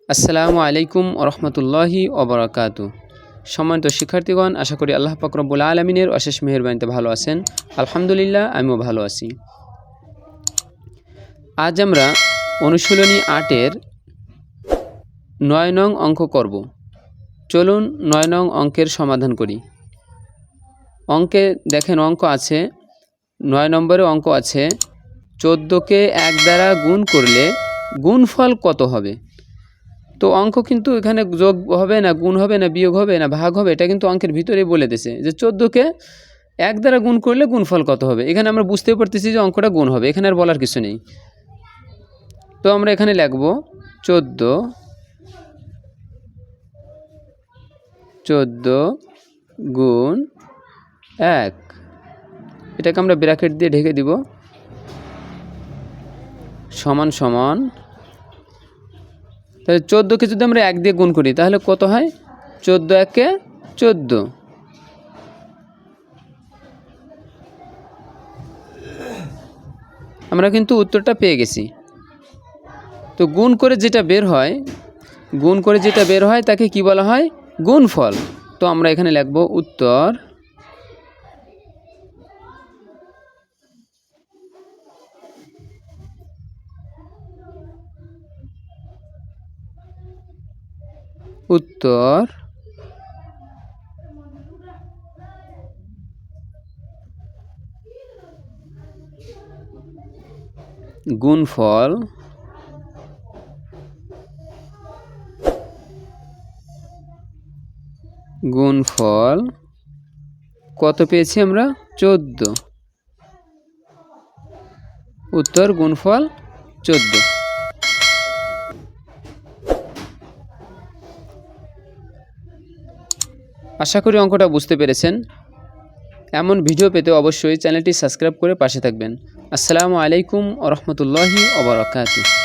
আসসালামু আলাইকুম রহমতুল্লাহি ওবরাকাতু। সম্মানিত শিক্ষার্থীগণ, আশা করি আল্লাহ পাক রব্বুল আলামিনের অশেষ মেহেরবানিতে ভালো আছেন। আলহামদুলিল্লাহ, আমিও ভালো আছি। আজ আমরা অনুশীলনী ৮-এর ৯ নং অঙ্ক করব। চলুন ৯ নং অঙ্কের সমাধান করি। অঙ্কে দেখেন, অঙ্ক আছে ৯ নম্বরে অঙ্ক আছে ১৪কে ১ দ্বারা গুণ করলে গুণফল কত হবে। তো অঙ্ক কিন্তু এখানে যোগ হবে না, গুণ হবে না, বিয়োগ হবে না, ভাগ হবে, এটা কিন্তু অঙ্কের ভিতরেই বলে দিয়েছে যে ১৪কে ১ দ্বারা গুণ করলে গুণফল কত হবে। এখানে আমরা বুঝতেই পারতেছি যে অঙ্কটা গুণ হবে, এখানে আর বলার কিছু নেই। তো আমরা এখানে লিখব ১৪ গুণ ১, এটাকে আমরা ব্র্যাকেট দিয়ে ঢেকে দিব, সমান সমান। তাহলে ১৪কে যদি আমরা ১ দিয়ে গুণ করি তাহলে কত হয়? ১৪ একে ১৪। আমরা কিন্তু উত্তরটা পেয়ে গেছি। তো গুণ করে যেটা বের হয় তাকে কি বলা হয়? গুণফল। তো আমরা এখানে লিখব উত্তর গুণফল কত পেয়েছি আমরা? ১৪। উত্তর গুণফল ১৪। আশা করি অঙ্কটা বুঝতে পেরেছেন। এমন ভিডিও পেতে অবশ্যই চ্যানেলটি সাবস্ক্রাইব করে পাশে থাকবেন। আসসালামু আলাইকুম ওয়া রাহমাতুল্লাহি ওয়া বারাকাতুহু।